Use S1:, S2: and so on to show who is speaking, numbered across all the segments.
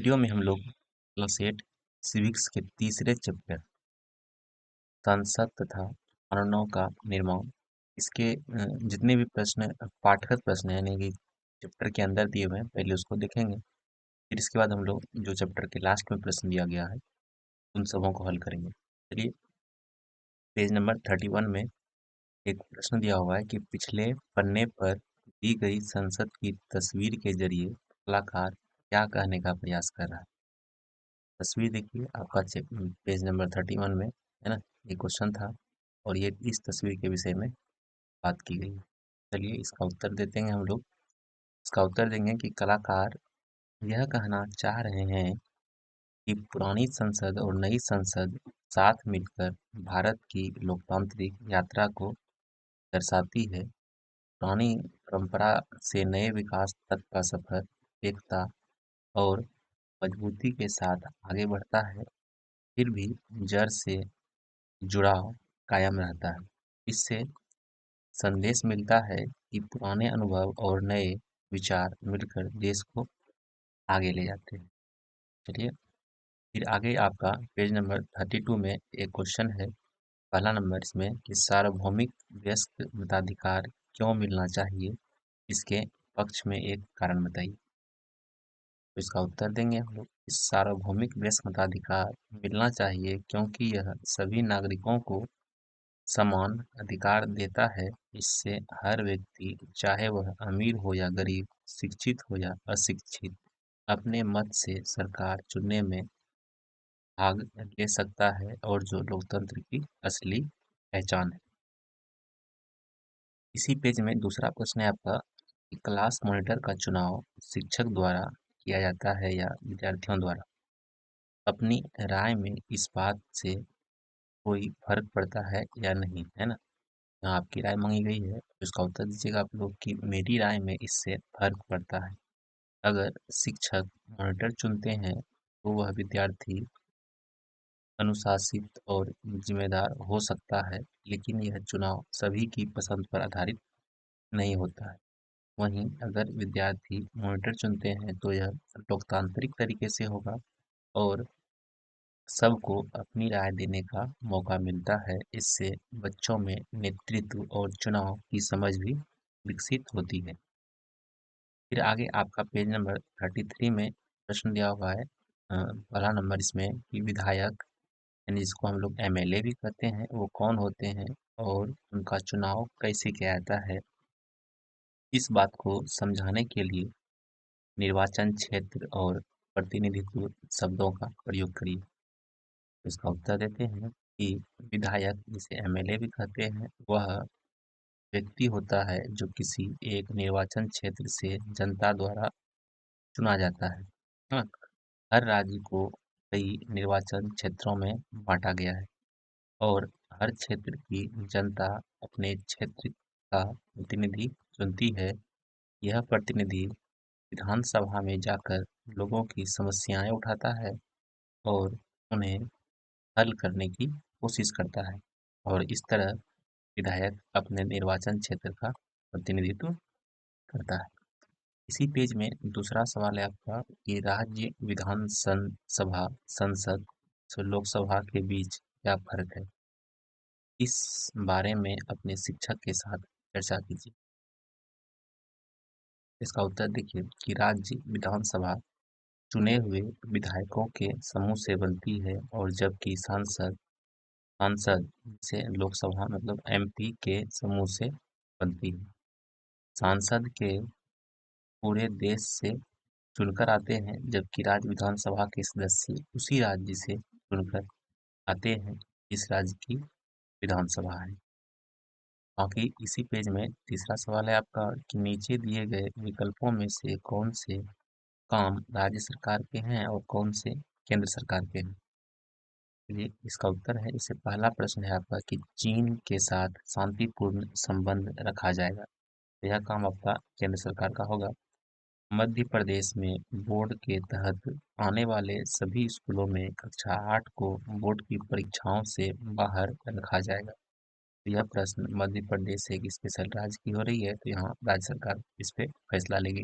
S1: Video में हम लोग क्लास 8 सिविक्स के तीसरे चैप्टर संसद तथा कानूनों का निर्माण इसके जितने भी प्रश्न पाठगत प्रश्न हैं यानी कि चैप्टर के अंदर दिए हुए हैं पहले उसको देखेंगे। फिर इसके बाद हम लोग जो चैप्टर के लास्ट में प्रश्न दिया गया है उन सबों को हल करेंगे। चलिए, पेज नंबर 31 में एक प्रश्न दिया हुआ है कि पिछले पन्ने पर दी गई संसद की तस्वीर के जरिए कलाकार क्या कहने का प्रयास कर रहा है। तस्वीर देखिए आपका पेज नंबर 31 में है ना। ये क्वेश्चन था और ये इस तस्वीर के विषय में बात की गई है। चलिए इसका उत्तर देते हैं हम लोग। इसका उत्तर देंगे कि कलाकार यह कहना चाह रहे हैं कि पुरानी संसद और नई संसद साथ मिलकर भारत की लोकतांत्रिक यात्रा को दर्शाती है। पुरानी परंपरा से नए विकास तक का सफर एकता और मजबूती के साथ आगे बढ़ता है, फिर भी जड़ से जुड़ाव कायम रहता है। इससे संदेश मिलता है कि पुराने अनुभव और नए विचार मिलकर देश को आगे ले जाते हैं। चलिए, फिर आगे आपका पेज नंबर 32 में एक क्वेश्चन है। पहला नंबर इसमें कि सार्वभौमिक वयस्क मताधिकार क्यों मिलना चाहिए, इसके पक्ष में एक कारण बताइए। तो इसका उत्तर देंगे हम लोग। इस सार्वभौमिक वयस्क मताधिकार मिलना चाहिए क्योंकि यह सभी नागरिकों को समान अधिकार देता है। इससे हर व्यक्ति, चाहे वह अमीर हो या गरीब, शिक्षित हो या अशिक्षित, अपने मत से सरकार चुनने में भाग ले सकता है और जो लोकतंत्र की असली पहचान है। इसी पेज में दूसरा प्रश्न है आपका कि क्लास मॉनिटर का चुनाव शिक्षक द्वारा किया जाता है या विद्यार्थियों द्वारा। अपनी राय में इस बात से कोई फर्क पड़ता है या नहीं, है ना। यहाँ आपकी राय मांगी गई है तो इसका उत्तर दीजिएगा आप लोग कि मेरी राय में इससे फर्क पड़ता है। अगर शिक्षक मॉनिटर चुनते हैं तो वह विद्यार्थी अनुशासित और जिम्मेदार हो सकता है, लेकिन यह चुनाव सभी की पसंद पर आधारित नहीं होता है। वहीं अगर विद्यार्थी मॉनिटर चुनते हैं तो यह लोकतांत्रिक तरीके से होगा और सबको अपनी राय देने का मौका मिलता है। इससे बच्चों में नेतृत्व और चुनाव की समझ भी विकसित होती है। फिर आगे आपका पेज नंबर 33 में प्रश्न दिया हुआ है। पहला नंबर इसमें कि विधायक यानी जिसको हम लोग एमएलए भी कहते हैं वो कौन होते हैं और उनका चुनाव कैसे किया जाता है। इस बात को समझाने के लिए निर्वाचन क्षेत्र और प्रतिनिधित्व शब्दों का प्रयोग करिए। तो इसका उत्तर देते हैं कि विधायक जिसे एमएलए भी कहते हैं वह व्यक्ति होता है जो किसी एक निर्वाचन क्षेत्र से जनता द्वारा चुना जाता है। हाँ, हर राज्य को कई निर्वाचन क्षेत्रों में बांटा गया है और हर क्षेत्र की जनता अपने क्षेत्र का प्रतिनिधि चुनती है। यह प्रतिनिधि विधानसभा में जाकर लोगों की समस्याएं उठाता है और उन्हें हल करने की कोशिश करता है और इस तरह विधायक अपने निर्वाचन क्षेत्र का प्रतिनिधित्व करता है। इसी पेज में दूसरा सवाल है आपका कि राज्य सभा संसद लोकसभा के बीच क्या फर्क है। इस बारे में अपने शिक्षक के साथ चर्चा कीजिए। इसका उत्तर देखिए कि राज्य विधानसभा चुने हुए विधायकों के समूह से बनती है और जबकि सांसद सांसद से लोकसभा मतलब एमपी के समूह से बनती है। सांसद के पूरे देश से चुनकर आते हैं जबकि राज्य विधानसभा के सदस्य उसी राज्य से चुनकर आते हैं जिस राज्य की विधानसभा है। बाकी इसी पेज में तीसरा सवाल है आपका कि नीचे दिए गए विकल्पों में से कौन से काम राज्य सरकार के हैं और कौन से केंद्र सरकार के हैं। चलिए इसका उत्तर है। इससे पहला प्रश्न है आपका कि चीन के साथ शांतिपूर्ण संबंध रखा जाएगा। तो यह काम आपका केंद्र सरकार का होगा। मध्य प्रदेश में बोर्ड के तहत आने वाले सभी स्कूलों में कक्षा 8 को बोर्ड की परीक्षाओं से बाहर रखा जाएगा। तो यह प्रश्न मध्य प्रदेश एक स्पेशल राज्य की हो रही है तो यहाँ राज्य सरकार इस पे फैसला लेगी।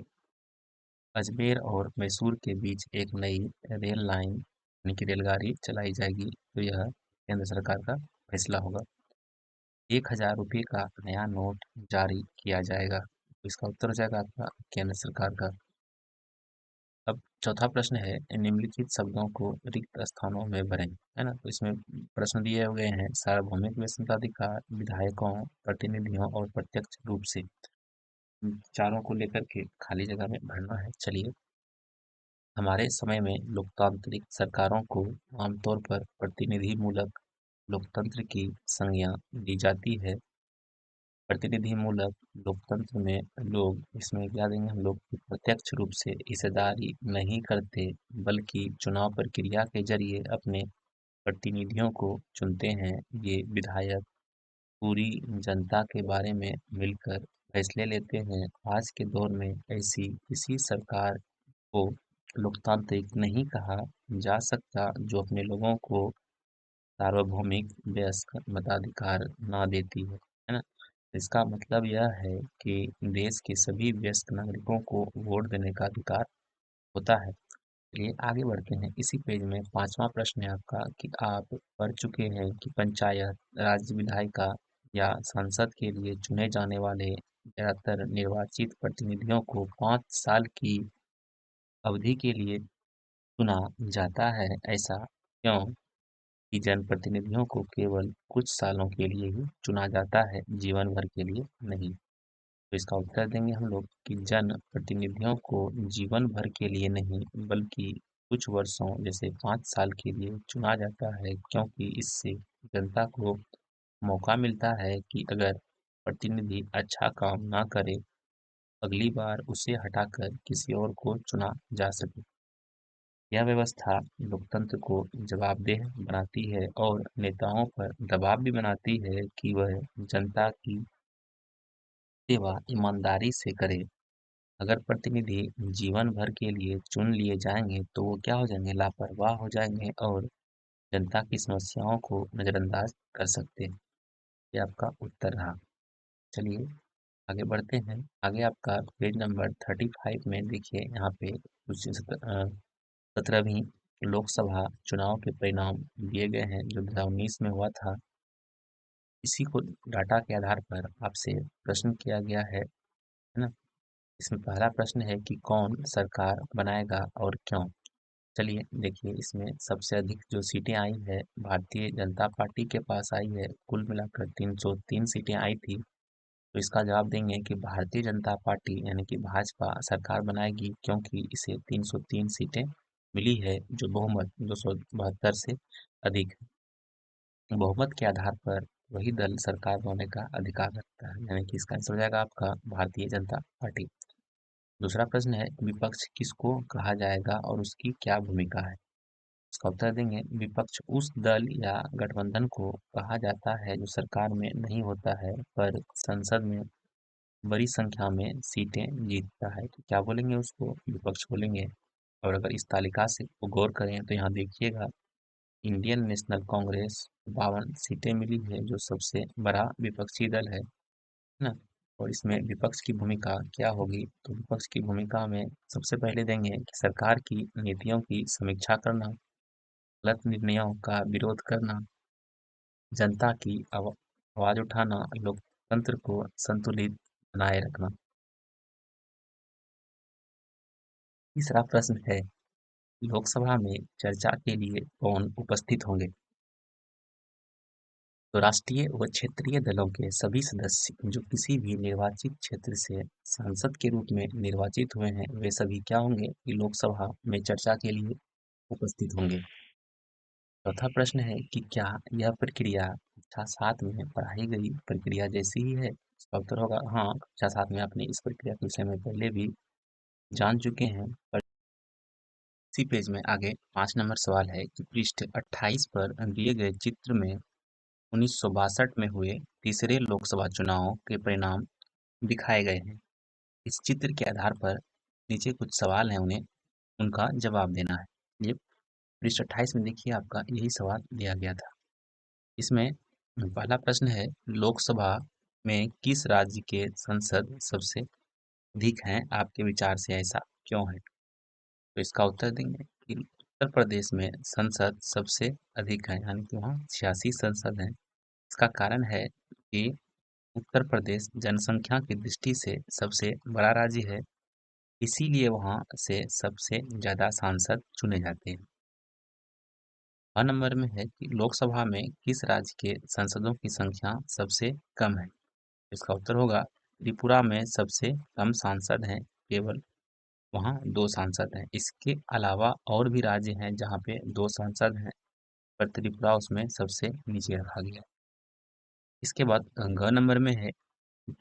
S1: अजमेर और मैसूर के बीच एक नई रेल लाइन यानी कि रेलगाड़ी चलाई जाएगी, तो यह केंद्र सरकार का फैसला होगा। 1,000 रुपये का नया नोट जारी किया जाएगा, तो इसका उत्तर हो जाएगा आपका केंद्र सरकार का। अब चौथा प्रश्न है, निम्नलिखित शब्दों को रिक्त स्थानों में भरें, है ना। तो इसमें प्रश्न दिए हुए हैं, सार्वभौमिक विशेषाधिकार, विधायकों, प्रतिनिधियों और प्रत्यक्ष रूप से। चारों को लेकर के खाली जगह में भरना है। चलिए, हमारे समय में लोकतांत्रिक सरकारों को आमतौर पर प्रतिनिधिमूलक लोकतंत्र की संज्ञा दी जाती है। प्रतिनिधिमूलक लोकतंत्र में लोग, इसमें क्या देंगे हम लोग, कि प्रत्यक्ष रूप से हिस्सेदारी नहीं करते, बल्कि चुनाव प्रक्रिया के जरिए अपने प्रतिनिधियों को चुनते हैं। ये विधायक पूरी जनता के बारे में मिलकर फैसले लेते हैं। आज के दौर में ऐसी किसी सरकार को लोकतांत्रिक नहीं कहा जा सकता जो अपने लोगों को सार्वभौमिक वयस्क मताधिकार ना देती है ना। इसका मतलब यह है कि देश के सभी वयस्क नागरिकों को वोट देने का अधिकार होता है। चलिए आगे बढ़ते हैं। इसी पेज में पांचवा प्रश्न है आपका, कि आप पढ़ चुके हैं कि पंचायत राज्य विधायिका या सांसद के लिए चुने जाने वाले ज्यादातर निर्वाचित प्रतिनिधियों को 5 साल की अवधि के लिए चुना जाता है। ऐसा क्यों कि जनप्रतिनिधियों को केवल कुछ सालों के लिए ही चुना जाता है, जीवन भर के लिए नहीं। तो इसका उत्तर देंगे हम लोग कि जनप्रतिनिधियों को जीवन भर के लिए नहीं, बल्कि कुछ वर्षों जैसे 5 साल के लिए चुना जाता है, क्योंकि इससे जनता को मौका मिलता है कि अगर प्रतिनिधि अच्छा काम ना करे, अगली बार उसे हटाकर किसी और को चुना जा सके। यह व्यवस्था लोकतंत्र को जवाबदेह बनाती है और नेताओं पर दबाव भी बनाती है कि वह जनता की सेवा ईमानदारी से करे। अगर प्रतिनिधि जीवन भर के लिए चुन लिए जाएंगे तो वो क्या हो जाएंगे, लापरवाह हो जाएंगे और जनता की समस्याओं को नजरअंदाज कर सकते हैं। ये आपका उत्तर रहा। चलिए आगे बढ़ते हैं। आगे आपका पेज नंबर 35 में देखिए, यहाँ पे कुछ 17वीं लोकसभा चुनाव के परिणाम दिए गए हैं जो 2019 में हुआ था। इसी को डाटा के आधार पर आपसे प्रश्न किया गया है ना। इसमें पहला प्रश्न है कि कौन सरकार बनाएगा और क्यों। चलिए देखिए, इसमें सबसे अधिक जो सीटें आई है भारतीय जनता पार्टी के पास आई है, कुल मिलाकर 303 सीटें आई थी। तो इसका जवाब देंगे कि भारतीय जनता पार्टी यानी कि भाजपा सरकार बनाएगी, क्योंकि इसे 303 सीटें मिली है, जो बहुमत 272 से अधिक है। बहुमत के आधार पर वही दल सरकार बनाने का अधिकार रखता है, यानी कि इसका आंसर हो जाएगा आपका भारतीय जनता पार्टी। दूसरा प्रश्न है, विपक्ष किसको कहा जाएगा और उसकी क्या भूमिका है। इसका उत्तर देंगे, विपक्ष उस दल या गठबंधन को कहा जाता है जो सरकार में नहीं होता है पर संसद में बड़ी संख्या में सीटें जीतता है। तो क्या बोलेंगे, उसको विपक्ष बोलेंगे। और अगर इस तालिका से को गौर करें तो यहाँ देखिएगा, इंडियन नेशनल कांग्रेस 52 सीटें मिली है, जो सबसे बड़ा विपक्षी दल है ना। और इसमें विपक्ष की भूमिका क्या होगी, तो विपक्ष की भूमिका में सबसे पहले देंगे कि सरकार की नीतियों की समीक्षा करना, गलत निर्णयों का विरोध करना, जनता की आवाज उठाना, लोकतंत्र को संतुलित बनाए रखना। तीसरा प्रश्न है, लोकसभा में चर्चा के लिए कौन उपस्थित होंगे। तो राष्ट्रीय व क्षेत्रीय दलों के सभी सदस्य जो किसी भी निर्वाचित क्षेत्र से सांसद के रूप में निर्वाचित हुए हैं, वे सभी क्या होंगे कि लोकसभा में चर्चा के लिए उपस्थित होंगे। चौथा प्रश्न है कि क्या यह प्रक्रिया कक्षा 7 में पढ़ाई गई प्रक्रिया जैसी ही है। इसका उत्तर होगा हाँ, कक्षा 7 में आपने इस प्रक्रिया के विषय में पहले भी जान चुके हैं। पर इसी पेज में आगे 5 नंबर सवाल है कि पृष्ठ 28 पर दिए गए चित्र में 1962 में हुए तीसरे लोकसभा चुनाव के परिणाम दिखाए गए हैं। इस चित्र के आधार पर नीचे कुछ सवाल हैं, उन्हें उनका जवाब देना है। ये पृष्ठ 28 में देखिए, आपका यही सवाल दिया गया था। इसमें पहला प्रश्न है, लोकसभा में किस राज्य के सांसद सबसे अधिक हैं आपके विचार से, ऐसा क्यों है? तो इसका उत्तर देंगे कि उत्तर प्रदेश में संसद सबसे अधिक है, यानी कि वहाँ 86 संसद हैं। इसका कारण है कि उत्तर प्रदेश जनसंख्या की दृष्टि से सबसे बड़ा राज्य है, इसीलिए वहाँ से सबसे ज़्यादा सांसद चुने जाते हैं। 9 नंबर में है कि लोकसभा में किस राज्य के सांसदों की संख्या सबसे कम है? इसका उत्तर होगा त्रिपुरा में सबसे कम सांसद हैं, केवल वहाँ 2 सांसद हैं। इसके अलावा और भी राज्य हैं जहाँ पे 2 सांसद हैं, पर त्रिपुरा उसमें सबसे नीचे रखा गया। इसके बाद ग नंबर में है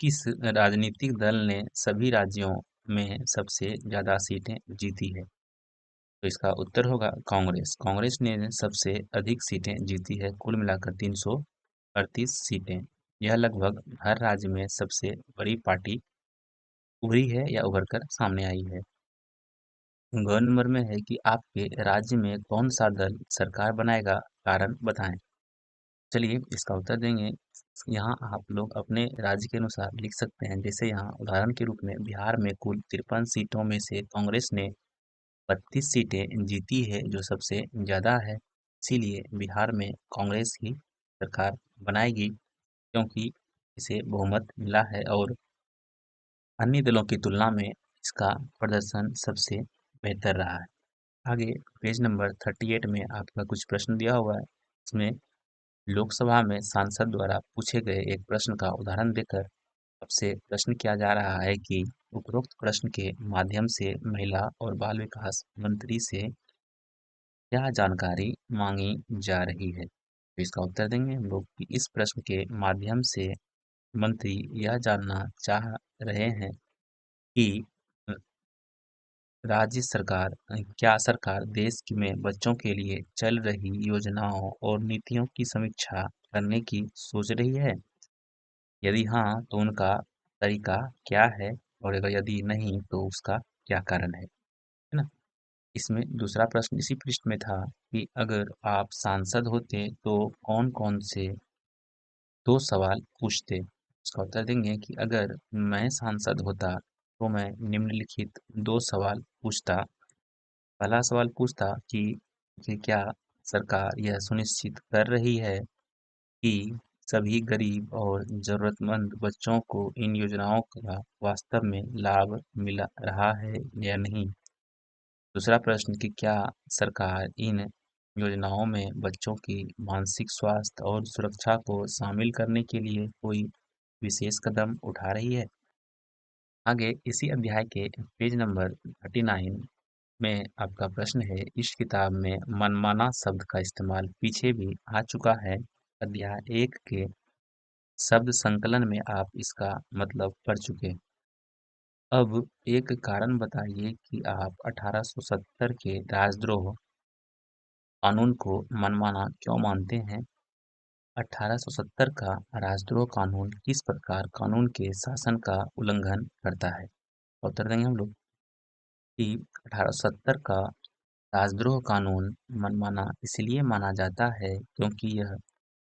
S1: किस राजनीतिक दल ने सभी राज्यों में सबसे ज़्यादा सीटें जीती है? तो इसका उत्तर होगा कांग्रेस। कांग्रेस ने सबसे अधिक सीटें जीती है, कुल मिलाकर 338 सीटें। यह लगभग हर राज्य में सबसे बड़ी पार्टी उभरी है या उभर कर सामने आई है। ग नंबर में है कि आपके राज्य में कौन सा दल सरकार बनाएगा, कारण बताएं। चलिए इसका उत्तर देंगे। यहाँ आप लोग अपने राज्य के अनुसार लिख सकते हैं। जैसे यहाँ उदाहरण के रूप में बिहार में कुल 53 सीटों में से कांग्रेस ने 32 सीटें जीती है, जो सबसे ज़्यादा है। इसीलिए बिहार में कांग्रेस ही सरकार बनाएगी, क्योंकि इसे बहुमत मिला है और अन्य दलों की तुलना में इसका प्रदर्शन सबसे बेहतर रहा है। आगे पेज नंबर 38 में आपका कुछ प्रश्न दिया हुआ है। इसमें लोकसभा में सांसद द्वारा पूछे गए एक प्रश्न का उदाहरण देकर आपसे प्रश्न किया जा रहा है कि उपरोक्त प्रश्न के माध्यम से महिला और बाल विकास मंत्री से क्या जानकारी मांगी जा रही है? तो इसका उत्तर देंगे हम लोग कि इस प्रश्न के माध्यम से मंत्री यह जानना चाह रहे हैं कि राज्य सरकार क्या सरकार देश में बच्चों के लिए चल रही योजनाओं और नीतियों की समीक्षा करने की सोच रही है? यदि हाँ, तो उनका तरीका क्या है? और अगर यदि नहीं, तो उसका क्या कारण है ना? इसमें दूसरा प्रश्न इसी पृष्ठ में था कि अगर आप सांसद होते तो कौन-कौन से 2 सवाल पूछते? इसका उत्तर देंगे कि अगर मैं सांसद होता तो मैं निम्नलिखित 2 सवाल पूछता। पहला सवाल पूछता कि क्या सरकार यह सुनिश्चित कर रही है कि सभी गरीब और जरूरतमंद बच्चों को इन योजनाओं का वास्तव में लाभ मिल रहा है या नहीं? दूसरा प्रश्न कि क्या सरकार इन योजनाओं में बच्चों की मानसिक स्वास्थ्य और सुरक्षा को शामिल करने के लिए कोई विशेष कदम उठा रही है? आगे इसी अध्याय के पेज नंबर 39 में आपका प्रश्न है, इस किताब में मनमाना शब्द का इस्तेमाल पीछे भी आ चुका है। अध्याय 1 के शब्द संकलन में आप इसका मतलब पढ़ चुके। अब एक कारण बताइए कि आप 1870 के राजद्रोह कानून को मनमाना क्यों मानते हैं? 1870 का राजद्रोह कानून किस प्रकार कानून के शासन का उल्लंघन करता है? उत्तर देंगे हम लोग कि 1870 का राजद्रोह कानून मनमाना इसलिए माना जाता है क्योंकि यह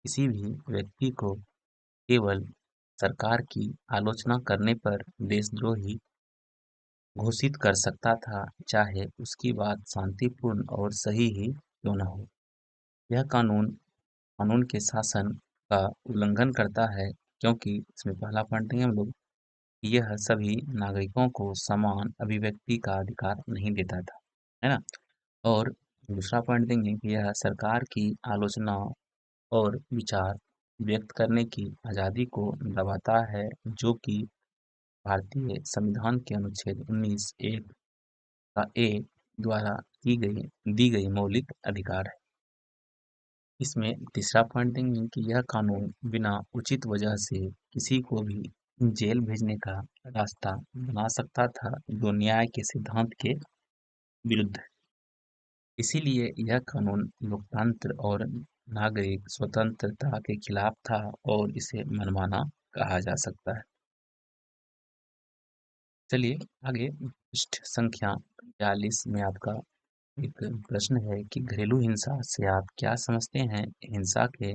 S1: किसी भी व्यक्ति को केवल सरकार की आलोचना करने पर देशद्रोही घोषित कर सकता था, चाहे उसकी बात शांतिपूर्ण और सही ही क्यों न हो। यह कानून कानून के शासन का उल्लंघन करता है, क्योंकि इसमें पहला पॉइंट देंगे हम लोग कि यह सभी नागरिकों को समान अभिव्यक्ति का अधिकार नहीं देता था, है ना? और दूसरा पॉइंट देंगे कि यह सरकार की आलोचना और विचार व्यक्त करने की आज़ादी को दबाता है, जो कि भारतीय संविधान के अनुच्छेद 19 एक का ए द्वारा दी गई मौलिक अधिकार है। इसमें तीसरा पॉइंट देंगे कि यह कानून बिना उचित वजह से किसी को भी जेल भेजने का रास्ता बना सकता था, जो न्याय के सिद्धांत के विरुद्ध है। इसीलिए यह कानून लोकतंत्र और नागरिक स्वतंत्रता के खिलाफ था और इसे मनमाना कहा जा सकता है। चलिए आगे पृष्ठ संख्या 42 में आपका एक प्रश्न है कि घरेलू हिंसा से आप क्या समझते हैं? हिंसा के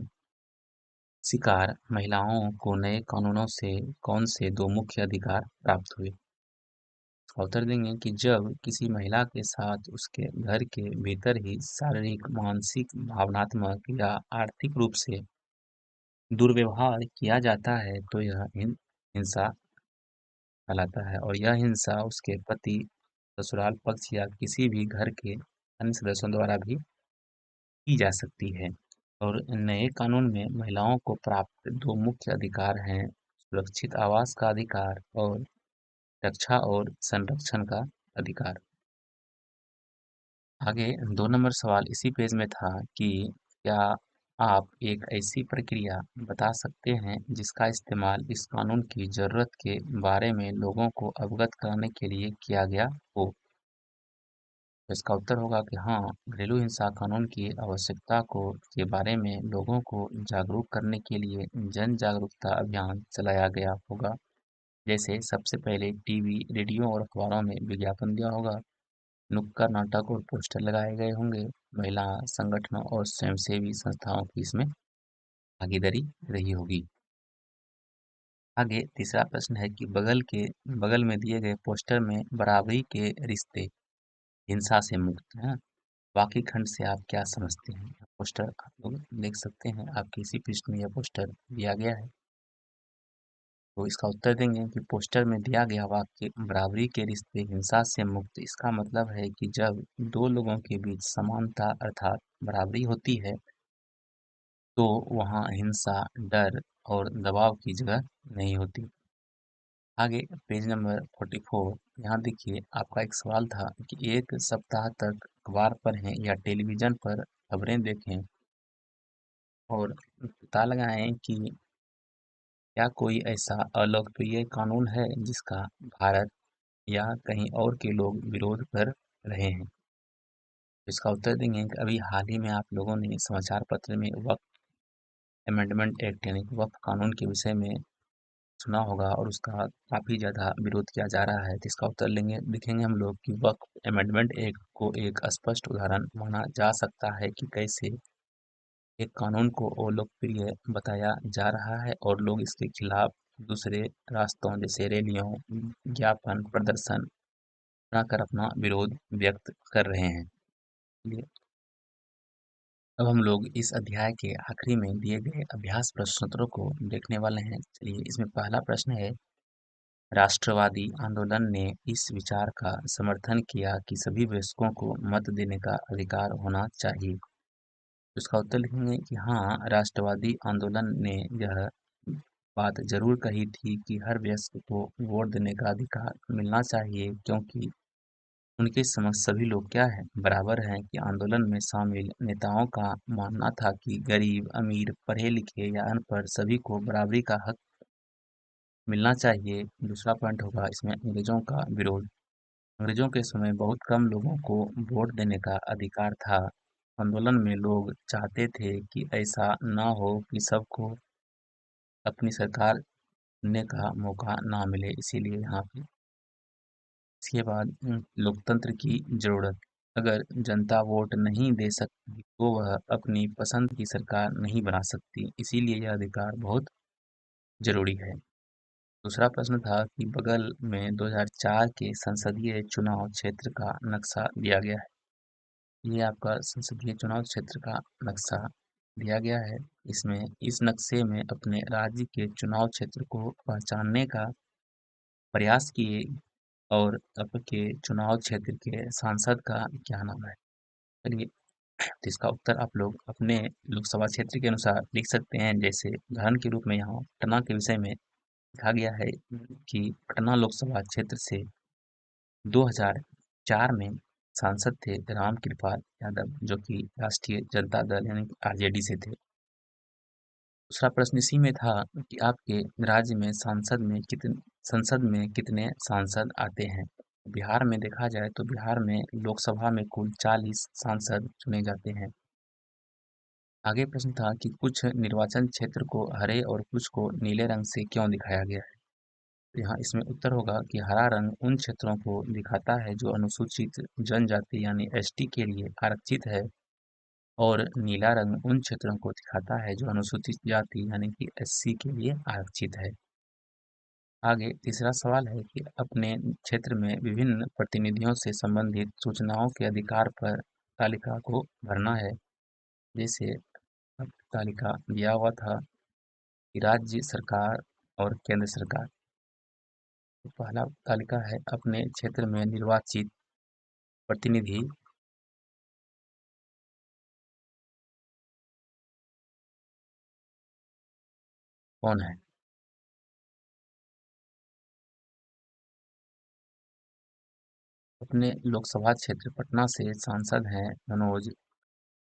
S1: शिकार महिलाओं को नए कानूनों से कौन से 2 मुख्य अधिकार प्राप्त हुए? इसका उत्तर देंगे कि जब किसी महिला के साथ उसके घर के भीतर ही शारीरिक, मानसिक, भावनात्मक या आर्थिक रूप से दुर्व्यवहार किया जाता है तो यह हिंसा कहलाता है, और यह हिंसा उसके पति, ससुराल पक्ष या किसी भी घर के अन्य सदस्यों द्वारा भी की जा सकती है। और नए कानून में महिलाओं को प्राप्त दो मुख्य अधिकार हैं: सुरक्षित आवास का अधिकार और रक्षा और संरक्षण का अधिकार। आगे 2 नंबर सवाल इसी पेज में था कि क्या आप एक ऐसी प्रक्रिया बता सकते हैं जिसका इस्तेमाल इस कानून की ज़रूरत के बारे में लोगों को अवगत कराने के लिए किया गया हो? तो इसका उत्तर होगा कि हाँ, घरेलू हिंसा कानून की आवश्यकता को के बारे में लोगों को जागरूक करने के लिए जन जागरूकता अभियान चलाया गया होगा। जैसे सबसे पहले टीवी, रेडियो और अखबारों में विज्ञापन दिया होगा, नुक्कड़ नाटक और पोस्टर लगाए गए होंगे, महिला संगठनों और स्वयंसेवी संस्थाओं की इसमें भागीदारी रही होगी। आगे तीसरा प्रश्न है कि बगल में दिए गए पोस्टर में बराबरी के रिश्ते हिंसा से मुक्त हैं। बाकी खंड से आप क्या समझते हैं? पोस्टर आप लोग देख सकते हैं, आपके इसी पृष्ठ में यह पोस्टर दिया गया है। तो इसका उत्तर देंगे कि पोस्टर में दिया गया वाक्य बराबरी के रिश्ते हिंसा से मुक्त, इसका मतलब है कि जब दो लोगों के बीच समानता अर्थात बराबरी होती है तो वहाँ हिंसा, डर और दबाव की जगह नहीं होती। आगे पेज नंबर 44, यहाँ देखिए आपका एक सवाल था कि एक सप्ताह तक अखबार पढ़ें या टेलीविज़न पर खबरें देखें और पता लगाएं कि क्या कोई ऐसा अलोकप्रिय कानून है जिसका भारत या कहीं और के लोग विरोध कर रहे हैं। इसका उत्तर देंगे कि अभी हाल ही में आप लोगों ने समाचार पत्र में वक्फ अमेंडमेंट एक्ट यानी कि वक्फ कानून के विषय में सुना होगा और उसका काफ़ी ज़्यादा विरोध किया जा रहा है। तो इसका उत्तर लेंगे देखेंगे हम लोग कि वक्फ अमेंडमेंट एक्ट को एक स्पष्ट उदाहरण माना जा सकता है कि कैसे एक कानून को अलोकप्रिय बताया जा रहा है और लोग इसके खिलाफ दूसरे रास्तों जैसे रैलियों, ज्ञापन, प्रदर्शन बनाकर अपना विरोध व्यक्त कर रहे हैं। चलिए, अब हम लोग इस अध्याय के आखिरी में दिए गए अभ्यास प्रश्नोत्तरों को देखने वाले हैं। चलिए, इसमें पहला प्रश्न है, राष्ट्रवादी आंदोलन ने इस विचार का समर्थन किया कि सभी वयस्कों को मत देने का अधिकार होना चाहिए। तो इसका उत्तर लिखेंगे कि हाँ, राष्ट्रवादी आंदोलन ने यह बात जरूर कही थी कि हर वयस्क को वोट देने का अधिकार मिलना चाहिए, क्योंकि उनके समक्ष सभी लोग क्या है, बराबर हैं। कि आंदोलन में शामिल नेताओं का मानना था कि गरीब, अमीर, पढ़े लिखे या अनपढ़ सभी को बराबरी का हक मिलना चाहिए। दूसरा पॉइंट होगा इसमें अंग्रेजों का विरोध। अंग्रेजों के समय बहुत कम लोगों को वोट देने का अधिकार था। आंदोलन में लोग चाहते थे कि ऐसा ना हो कि सबको अपनी सरकार चुनने का मौका ना मिले, इसीलिए यहाँ पे इसके बाद लोकतंत्र की जरूरत। अगर जनता वोट नहीं दे सकती तो वह अपनी पसंद की सरकार नहीं बना सकती, इसीलिए यह अधिकार बहुत जरूरी है। दूसरा प्रश्न था कि बगल में 2004 के संसदीय चुनाव क्षेत्र का नक्शा दिया गया है। ये आपका संसदीय चुनाव क्षेत्र का नक्शा दिया गया है। इसमें इस नक्शे में अपने राज्य के चुनाव क्षेत्र को पहचानने का प्रयास किए और आपके चुनाव क्षेत्र के सांसद का क्या नाम है। चलिए, तो इसका उत्तर आप लोग अपने लोकसभा क्षेत्र के अनुसार लिख सकते हैं। जैसे उदाहरण के रूप में यहाँ पटना के विषय में लिखा गया है कि पटना लोकसभा क्षेत्र से 2004 में सांसद थे रामकृपाल यादव, जो कि राष्ट्रीय जनता दल यानी कि आरजेडी से थे। दूसरा प्रश्न इसी में था कि आपके राज्य में संसद में कितने सांसद आते हैं। बिहार में देखा जाए तो बिहार में लोकसभा में कुल 40 सांसद चुने जाते हैं। आगे प्रश्न था कि कुछ निर्वाचन क्षेत्र को हरे और कुछ को नीले रंग से क्यों दिखाया गया है। तो यहाँ इसमें उत्तर होगा कि हरा रंग उन क्षेत्रों को दिखाता है जो अनुसूचित जनजाति यानी एसटी के लिए आरक्षित है, और नीला रंग उन क्षेत्रों को दिखाता है जो अनुसूचित जाति यानी कि एससी के लिए आरक्षित है। आगे तीसरा सवाल है कि अपने क्षेत्र में विभिन्न प्रतिनिधियों से संबंधित सूचनाओं के अधिकार पर तालिका को भरना है। जैसे अब तालिका दिया हुआ था कि राज्य सरकार और केंद्र सरकार। तो पहला तालिका है अपने क्षेत्र में निर्वाचित प्रतिनिधि कौन है। अपने लोकसभा क्षेत्र पटना से सांसद हैं मनोज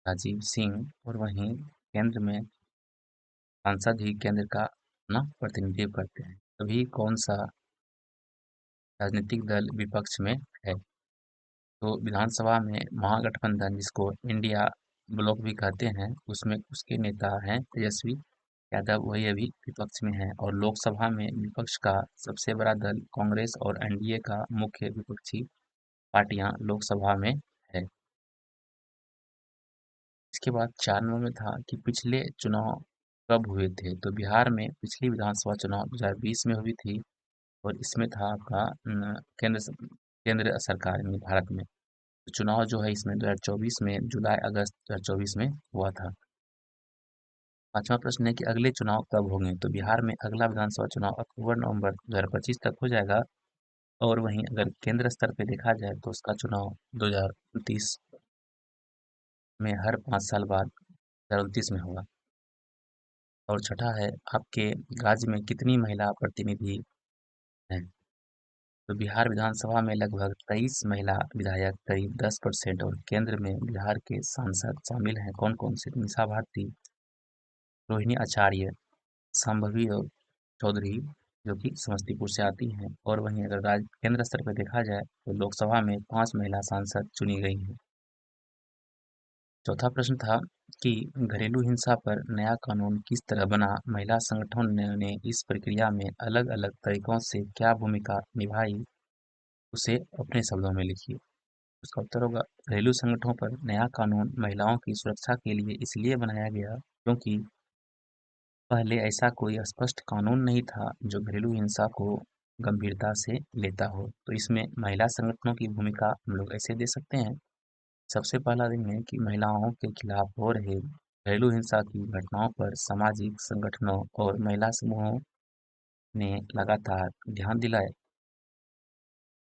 S1: राजीव सिंह, और वहीं केंद्र में सांसद ही केंद्र का अपना प्रतिनिधित्व करते हैं। तभी कौन सा राजनीतिक दल विपक्ष में है। तो विधानसभा में महागठबंधन, जिसको इंडिया ब्लॉक भी कहते हैं, उसमें उसके नेता हैं तेजस्वी यादव, वही अभी विपक्ष में है। और लोकसभा में विपक्ष का सबसे बड़ा दल कांग्रेस और एनडीए का मुख्य विपक्षी पार्टियां लोकसभा में है। इसके बाद 4 नंबर में था कि पिछले चुनाव कब हुए थे। तो बिहार में पिछली विधानसभा चुनाव 2020 में हुई थी, और इसमें था आपका केंद्र सरकार में भारत में। तो चुनाव जो है इसमें 2024 में जुलाई अगस्त 2024 में हुआ था। पांचवा प्रश्न है कि अगले चुनाव कब होंगे। तो बिहार में अगला विधानसभा चुनाव अक्टूबर नवंबर 2025 तक हो जाएगा। और वहीं अगर केंद्र स्तर पे देखा जाए तो उसका चुनाव 2029 में हर 5 साल बाद 2029 में होगा। और छठा है आपके राज्य में कितनी महिला प्रतिनिधि हैं। तो बिहार विधानसभा में लगभग 23 महिला विधायक, करीब 10%। और केंद्र में बिहार के सांसद शामिल हैं कौन कौन से। मीसा भारती, रोहिणी आचार्य, संभवी और चौधरी, जो कि समस्तीपुर से आती हैं। और वहीं अगर राज्य केंद्र स्तर पर देखा जाए तो लोकसभा में 5 महिला सांसद चुनी गई हैं। चौथा प्रश्न था कि घरेलू हिंसा पर नया कानून किस तरह बना। महिला संगठनों ने इस प्रक्रिया में अलग अलग तरीकों से क्या भूमिका निभाई, उसे अपने शब्दों में लिखिए। उसका उत्तर होगा घरेलू संगठनों पर नया कानून महिलाओं की सुरक्षा के लिए इसलिए बनाया गया क्योंकि पहले ऐसा कोई स्पष्ट कानून नहीं था जो घरेलू हिंसा को गंभीरता से लेता हो। तो इसमें महिला संगठनों की भूमिका हम लोग ऐसे दे सकते हैं। सबसे पहला दिन है कि महिलाओं के खिलाफ हो रहे घरेलू हिंसा की घटनाओं पर सामाजिक संगठनों और महिला समूहों ने लगातार ध्यान दिलाया।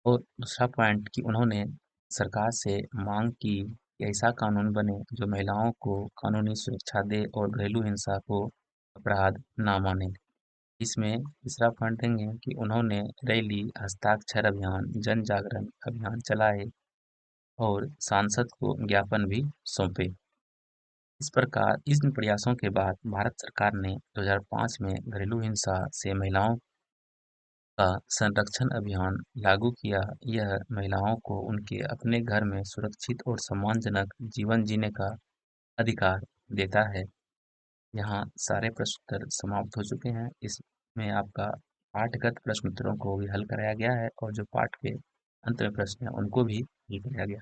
S1: और दूसरा पॉइंट कि उन्होंने सरकार से मांग की कि ऐसा कानून बने जो महिलाओं को कानूनी सुरक्षा दे और घरेलू हिंसा को अपराध ना माने। इसमें तीसरा पॉइंट देंगे कि उन्होंने रैली, हस्ताक्षर अभियान, जन जागरण अभियान चलाए और सांसद को ज्ञापन भी सौंपे। इस प्रकार इन प्रयासों के बाद भारत सरकार ने 2005 में घरेलू हिंसा से महिलाओं का संरक्षण अभियान लागू किया। यह महिलाओं को उनके अपने घर में सुरक्षित और सम्मानजनक जीवन जीने का अधिकार देता है। यहाँ सारे प्रश्न उत्तर समाप्त हो चुके हैं। इसमें आपका पाठगत प्रश्न उत्तरों को भी हल कराया गया है, और जो पाठ के अंत में प्रश्न है उनको भी हल कराया गया।